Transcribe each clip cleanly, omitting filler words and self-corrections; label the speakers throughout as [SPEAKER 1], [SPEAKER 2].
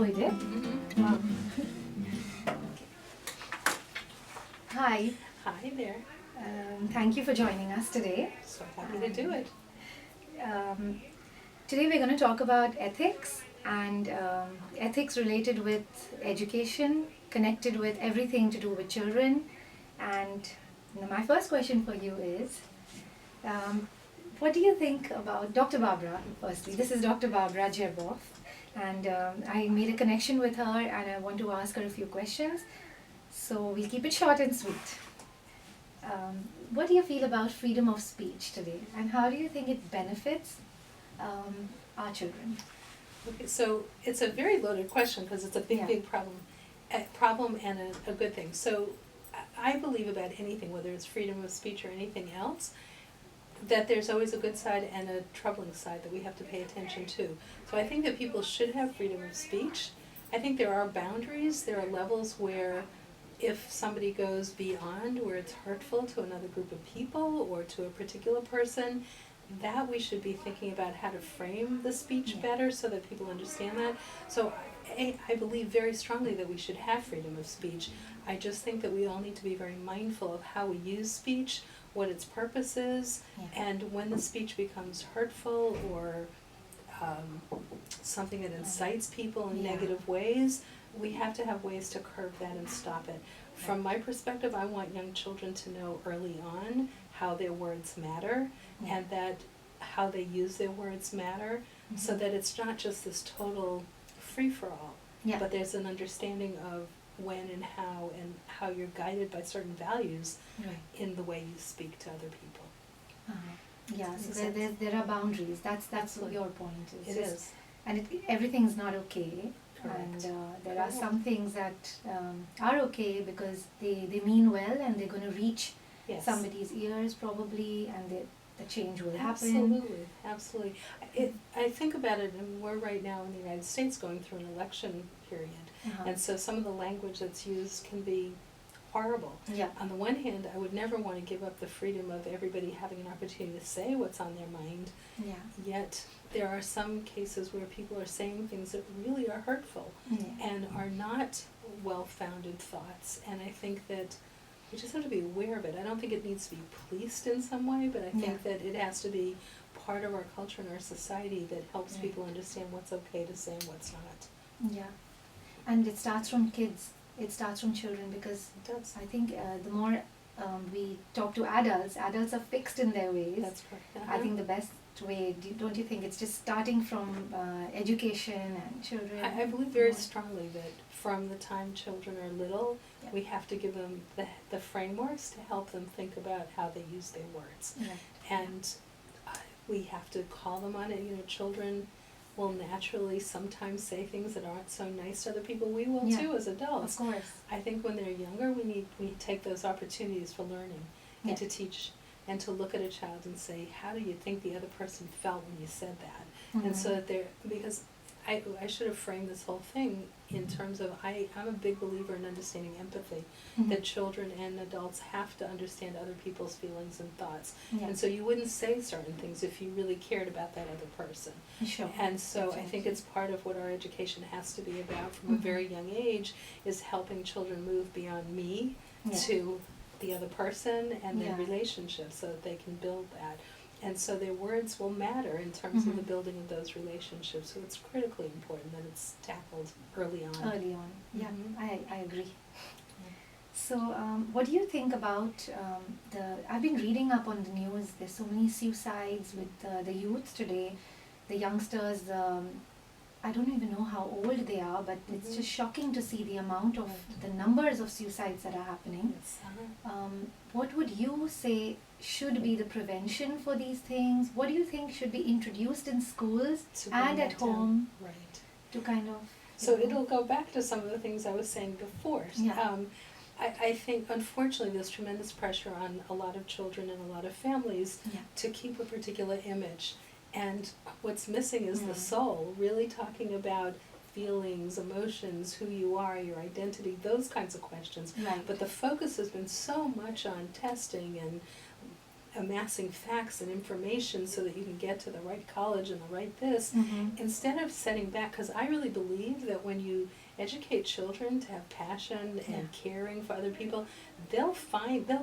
[SPEAKER 1] we did?
[SPEAKER 2] Mm-hmm.
[SPEAKER 1] Wow. Hi.
[SPEAKER 2] Hi there.
[SPEAKER 1] Thank you for joining us today.
[SPEAKER 2] So happy to do it.
[SPEAKER 1] Um, Today we're going to talk about ethics and ethics related with education, connected with everything to do with children. And my first question for you is, what do you think about Dr. Barbara, firstly? This is Dr. Barbara Gereboff. And I made a connection with her and I want to ask her a few questions. So we'll keep it short and sweet. What do you feel about freedom of speech today? And how do you think it benefits our children?
[SPEAKER 2] Okay, so it's a very loaded question because it's a big,
[SPEAKER 1] Yeah.
[SPEAKER 2] big problem and a good thing. So I believe about anything, whether it's freedom of speech or anything else, that there's always a good side and a troubling side that we have to pay attention to. So I think that people should have freedom of speech. I think there are boundaries, there are levels where if somebody goes beyond where it's hurtful to another group of people or to a particular person, that we should be thinking about how to frame the speech
[SPEAKER 1] Yeah.
[SPEAKER 2] better so that people understand that. So I believe very strongly that we should have freedom of speech. I just think that we all need to be very mindful of how we use speech, what its purpose is,
[SPEAKER 1] Yeah.
[SPEAKER 2] and when the speech becomes hurtful or something that incites people in
[SPEAKER 1] Yeah.
[SPEAKER 2] negative ways, we have to have ways to curb that and stop it. From my perspective, I want young children to know early on how their words matter
[SPEAKER 1] Yeah.
[SPEAKER 2] and that how they use their words matter, so that it's not just this total free-for-all,
[SPEAKER 1] Yeah.
[SPEAKER 2] but there's an understanding of when and how you're guided by certain values
[SPEAKER 1] Right.
[SPEAKER 2] in the way you speak to other people.
[SPEAKER 1] Yeah,
[SPEAKER 2] Makes
[SPEAKER 1] so
[SPEAKER 2] sense.
[SPEAKER 1] there are boundaries. That's
[SPEAKER 2] Absolutely.
[SPEAKER 1] your point. It's
[SPEAKER 2] It
[SPEAKER 1] just-
[SPEAKER 2] is.
[SPEAKER 1] And everything's not okay.
[SPEAKER 2] Correct.
[SPEAKER 1] And there are
[SPEAKER 2] Correct.
[SPEAKER 1] some things that are okay because they mean well and they're going to reach
[SPEAKER 2] Yes.
[SPEAKER 1] somebody's ears probably, and the change will happen.
[SPEAKER 2] Absolutely, absolutely. I think about it, and we're right now in the United States going through an election period,
[SPEAKER 1] Uh-huh.
[SPEAKER 2] and so some of the language that's used can be horrible.
[SPEAKER 1] Yeah.
[SPEAKER 2] On the one hand, I would never want to give up the freedom of everybody having an opportunity to say what's on their mind,
[SPEAKER 1] Yeah.
[SPEAKER 2] yet there are some cases where people are saying things that really are hurtful
[SPEAKER 1] Yeah.
[SPEAKER 2] and are not well-founded thoughts, and I think that we just have to be aware of it. I don't think it needs to be policed in some way, but I think
[SPEAKER 1] Yeah.
[SPEAKER 2] that it has to be part of our culture and our society that helps
[SPEAKER 1] Right.
[SPEAKER 2] people understand what's okay to say and what's not.
[SPEAKER 1] Yeah. And it starts from kids. It starts from children because
[SPEAKER 2] It does.
[SPEAKER 1] I think the more we talk to adults are fixed in their ways.
[SPEAKER 2] That's correct.
[SPEAKER 1] I think the best way, don't you think, it's just starting from education and children?
[SPEAKER 2] I believe very
[SPEAKER 1] more.
[SPEAKER 2] strongly that from the time children are little,
[SPEAKER 1] Yeah.
[SPEAKER 2] we have to give them the frameworks to help them think about how they use their words.
[SPEAKER 1] Yeah.
[SPEAKER 2] And we have to call them on it. You know, children will naturally sometimes say things that aren't so nice to other people. We will
[SPEAKER 1] Yeah.
[SPEAKER 2] too as adults.
[SPEAKER 1] Of course.
[SPEAKER 2] I think when they're younger, we take those opportunities for learning and
[SPEAKER 1] Yeah.
[SPEAKER 2] to teach and to look at a child and say, how do you think the other person felt when you said that? And so that because I should have framed this whole thing in terms of, I'm a big believer in understanding empathy,
[SPEAKER 1] Mhm.
[SPEAKER 2] that children and adults have to understand other people's feelings and thoughts.
[SPEAKER 1] Yeah.
[SPEAKER 2] And so you wouldn't say certain things if you really cared about that other person.
[SPEAKER 1] Sure.
[SPEAKER 2] And so I think
[SPEAKER 1] Absolutely.
[SPEAKER 2] it's part of what our education has to be about from a
[SPEAKER 1] Mhm.
[SPEAKER 2] very young age, is helping children move beyond me
[SPEAKER 1] Yeah.
[SPEAKER 2] to the other person and their
[SPEAKER 1] Yeah.
[SPEAKER 2] relationship so that they can build that. And so their words will matter in terms of the
[SPEAKER 1] Mhm.
[SPEAKER 2] building of those relationships. So it's critically important that it's tackled early on.
[SPEAKER 1] Early on. Yeah,
[SPEAKER 2] Mhm.
[SPEAKER 1] I agree. So, what do you think about I've been reading up on the news, there's so many suicides with the youth today, the youngsters, I don't even know how old they are, but it's
[SPEAKER 2] Mhm.
[SPEAKER 1] just shocking to see the amount of, the numbers of suicides that are happening.
[SPEAKER 2] Yes,
[SPEAKER 1] What would you say should be the prevention for these things? What do you think should be introduced in schools
[SPEAKER 2] To bring
[SPEAKER 1] and
[SPEAKER 2] that
[SPEAKER 1] at
[SPEAKER 2] down.
[SPEAKER 1] home
[SPEAKER 2] Right.
[SPEAKER 1] to kind of...
[SPEAKER 2] So
[SPEAKER 1] you know?
[SPEAKER 2] it'll go back to some of the things I was saying before.
[SPEAKER 1] Yeah.
[SPEAKER 2] I think, unfortunately, there's tremendous pressure on a lot of children and a lot of families
[SPEAKER 1] Yeah.
[SPEAKER 2] to keep a particular image. And what's missing is the
[SPEAKER 1] Mm.
[SPEAKER 2] soul, really talking about feelings, emotions, who you are, your identity, those kinds of questions.
[SPEAKER 1] Right.
[SPEAKER 2] But the focus has been so much on testing and amassing facts and information so that you can get to the right college and the right this, instead of setting back, because I really believe that when you educate children to have passion and caring for other people, they'll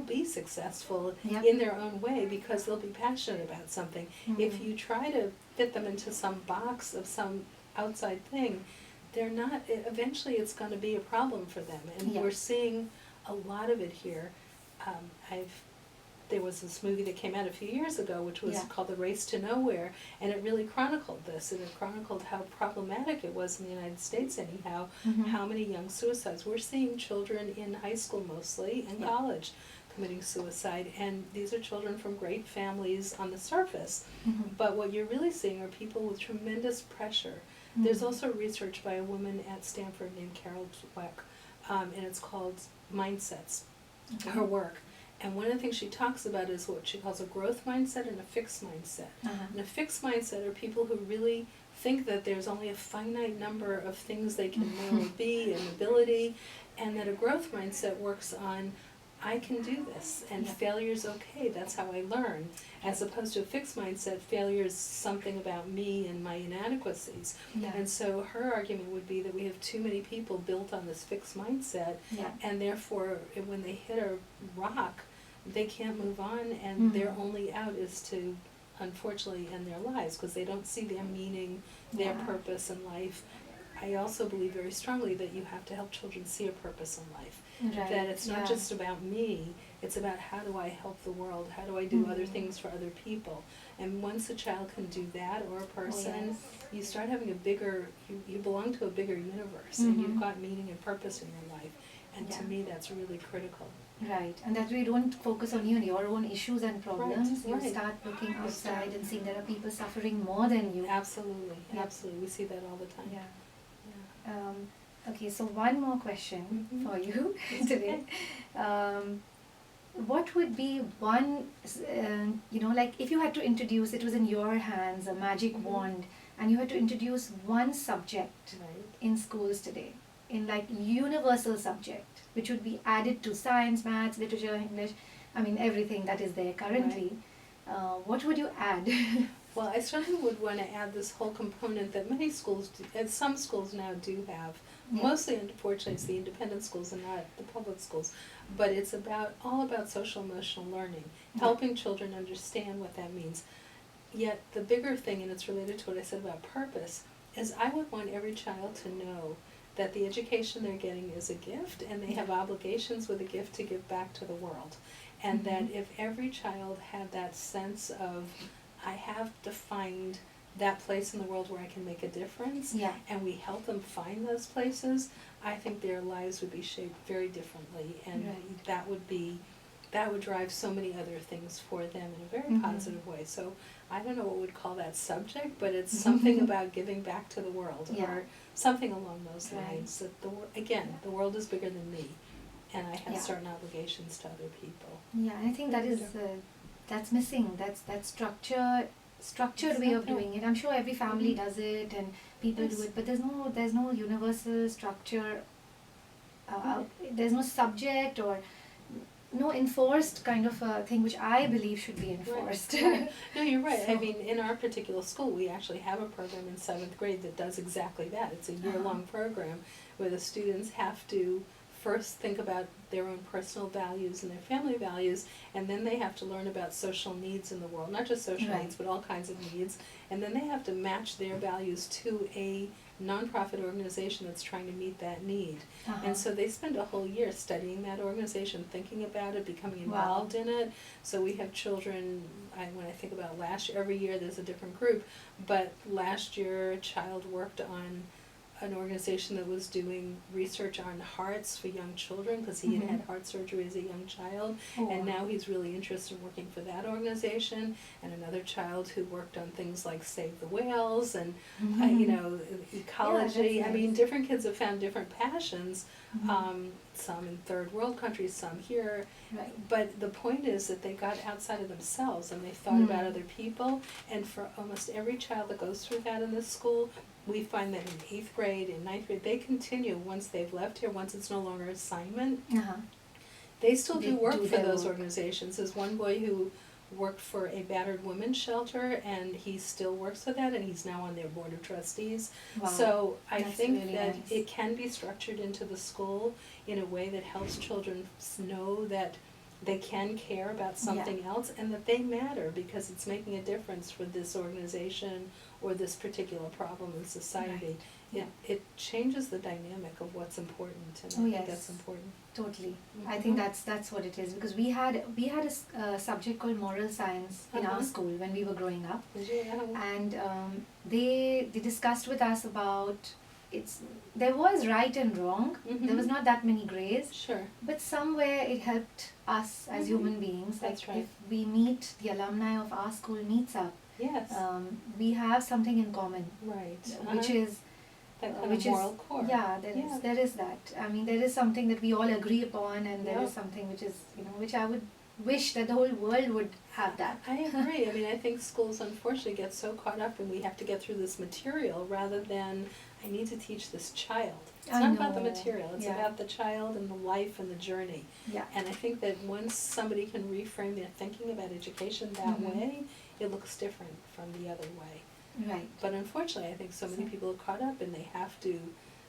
[SPEAKER 2] be successful in their own way because they'll be passionate about something. If you try to fit them into some box of some outside thing, they're not, eventually it's going to be a problem for them. And we're seeing a lot of it here. There was this movie that came out a few years ago which was called The Race to Nowhere, and it really chronicled this, and it chronicled how problematic it was in the United States anyhow, how many young suicides. We're seeing children in high school mostly and college committing suicide, and these are children from great families on the surface, but what you're really seeing are people with tremendous pressure. There's also research by a woman at Stanford named Carol Dweck, and it's called Mindsets, her work. And one of the things she talks about is what she calls a growth mindset and a fixed mindset. And a fixed mindset are people who really think that there's only a finite number of things they can know or be and ability, and that a growth mindset works on, I can do this, and failure's okay, that's how I learn. As opposed to a fixed mindset, failure is something about me and my inadequacies. And so her argument would be that we have too many people built on this fixed mindset, and therefore when they hit a rock, they can't move on, and their only out is to, unfortunately, end their lives because they don't see their meaning, their purpose in life. I also believe very strongly that you have to help children see a purpose in life. That it's not just about me, it's about how do I help the world, how do I do other things for other people. And once a child can do that, or a person, you start having a bigger, you belong to a bigger universe, and you've got meaning and purpose in your life. And to me, that's really critical.
[SPEAKER 1] Right, and that way you don't focus on you and your own issues and problems. You start looking outside and seeing there are people suffering more than you.
[SPEAKER 2] Absolutely, absolutely. We see that all the time.
[SPEAKER 1] Okay, so one more question for you today. What would be one, like if you had to introduce, it was in your hands, a magic wand, and you had to introduce one subject in schools today, in like universal subject, which would be added to science, maths, literature, English, I mean everything that is there currently, what would you add?
[SPEAKER 2] Well, I certainly would want to add this whole component that many schools, and some schools now do have. Mostly, unfortunately, it's the independent schools and not the public schools. But it's all about social emotional learning, helping children understand what that means. Yet the bigger thing, and it's related to what I said about purpose, is I would want every child to know that the education they're getting is a gift, and they have obligations with a gift to give back to the world. And that if every child had that sense of, I have to find that place in the world where I can make a difference, and we help them find those places, I think their lives would be shaped very differently, and that would drive so many other things for them in a very positive way. So I don't know what we'd call that subject, but it's something about giving back to the world, or something along those lines. That the world is bigger than me, and I have certain obligations to other people.
[SPEAKER 1] Yeah, I think that is that's missing. That's that structured way of doing it. I'm sure every family does it and people do it, but there's no universal structure. There's no subject or no enforced kind of a thing which I believe should be enforced.
[SPEAKER 2] No, you're right. So, I mean, in our particular school, we actually have a program in 7th grade that does exactly that. It's a year-long program where the students have to first think about their own personal values and their family values, and then they have to learn about social needs in the world, not just social needs, but all kinds of needs, and then they have to match their values to a nonprofit organization that's trying to meet that need. And so they spend a whole year studying that organization, thinking about it, becoming involved in it. So we have children, when I think about last year, every year there's a different group, but last year a child worked on an organization that was doing research on hearts for young children because he had heart surgery as a young child, and now he's really interested in working for that organization. And another child who worked on things like Save the Whales and ecology. I mean, different kids have found different passions, some in third world countries, some here. But the point is that they got outside of themselves and they thought about other people. And for almost every child that goes through that in this school, we find that in 8th grade, in 9th grade, they continue once they've left here, once it's no longer assignment. They still do work for those organizations. There's one boy who worked for a battered women's shelter, and he still works for that, and he's now on their board of trustees.
[SPEAKER 1] Wow.
[SPEAKER 2] So I
[SPEAKER 1] That's
[SPEAKER 2] think
[SPEAKER 1] really
[SPEAKER 2] that
[SPEAKER 1] nice.
[SPEAKER 2] it can be structured into the school in a way that helps children know that they can care about something else and that they matter because it's making a difference for this organization or this particular problem in society.
[SPEAKER 1] Right.
[SPEAKER 2] It changes the dynamic of what's important, and I
[SPEAKER 1] Oh,
[SPEAKER 2] think
[SPEAKER 1] yes.
[SPEAKER 2] that's important.
[SPEAKER 1] Totally. I think that's what it is, because we had a subject called moral science in our school when we were growing up, and they discussed with us about there was right and wrong. There was not that many grays,
[SPEAKER 2] Sure.
[SPEAKER 1] but somewhere it helped us as human beings.
[SPEAKER 2] That's
[SPEAKER 1] like
[SPEAKER 2] right.
[SPEAKER 1] if we meet, the alumni of our school meets up,
[SPEAKER 2] Yes.
[SPEAKER 1] we have something in common,
[SPEAKER 2] Right.
[SPEAKER 1] which is
[SPEAKER 2] that kind
[SPEAKER 1] which
[SPEAKER 2] of moral core.
[SPEAKER 1] yeah, there is that. I mean, there is something that we all agree upon, and there
[SPEAKER 2] Yep.
[SPEAKER 1] is something which is, which I would wish that the whole world would have that.
[SPEAKER 2] I agree. I mean, I think schools unfortunately get so caught up in we have to get through this material rather than I need to teach this child. It's
[SPEAKER 1] I
[SPEAKER 2] not about the
[SPEAKER 1] know.
[SPEAKER 2] material. It's
[SPEAKER 1] Yeah.
[SPEAKER 2] about the child and the life and the journey.
[SPEAKER 1] Yeah.
[SPEAKER 2] And I think that once somebody can reframe their thinking about education that way, it looks different from the other way.
[SPEAKER 1] Right.
[SPEAKER 2] But unfortunately, I think so many people are caught up and they have to,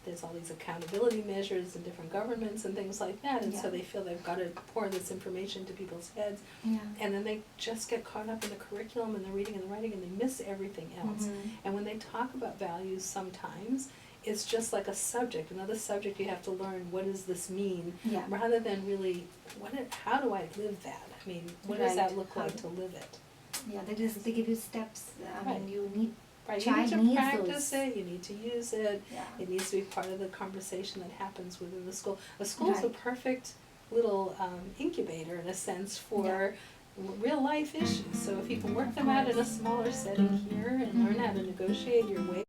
[SPEAKER 2] there's all these accountability measures in different governments and things like that, and so
[SPEAKER 1] Yeah.
[SPEAKER 2] they feel they've got to pour this information to people's heads,
[SPEAKER 1] Yeah.
[SPEAKER 2] and then they just get caught up in the curriculum and the reading and the writing, and they miss everything else. And when they talk about values sometimes, it's just like a subject, another subject you have to learn, what does this mean?
[SPEAKER 1] Yeah.
[SPEAKER 2] Rather than really, how do I live that? I mean, what does
[SPEAKER 1] Right.
[SPEAKER 2] that look like to live it?
[SPEAKER 1] Yeah, they give you steps. I
[SPEAKER 2] Right.
[SPEAKER 1] mean, you need.
[SPEAKER 2] Right, you need
[SPEAKER 1] Child
[SPEAKER 2] to
[SPEAKER 1] needs
[SPEAKER 2] practice
[SPEAKER 1] those.
[SPEAKER 2] it, you need to use it,
[SPEAKER 1] Yeah.
[SPEAKER 2] it needs to be part of the conversation that happens within the school. A school is a
[SPEAKER 1] Right.
[SPEAKER 2] perfect little incubator in a sense for real life issues. So if you can work them out in a smaller setting here and learn how to negotiate your way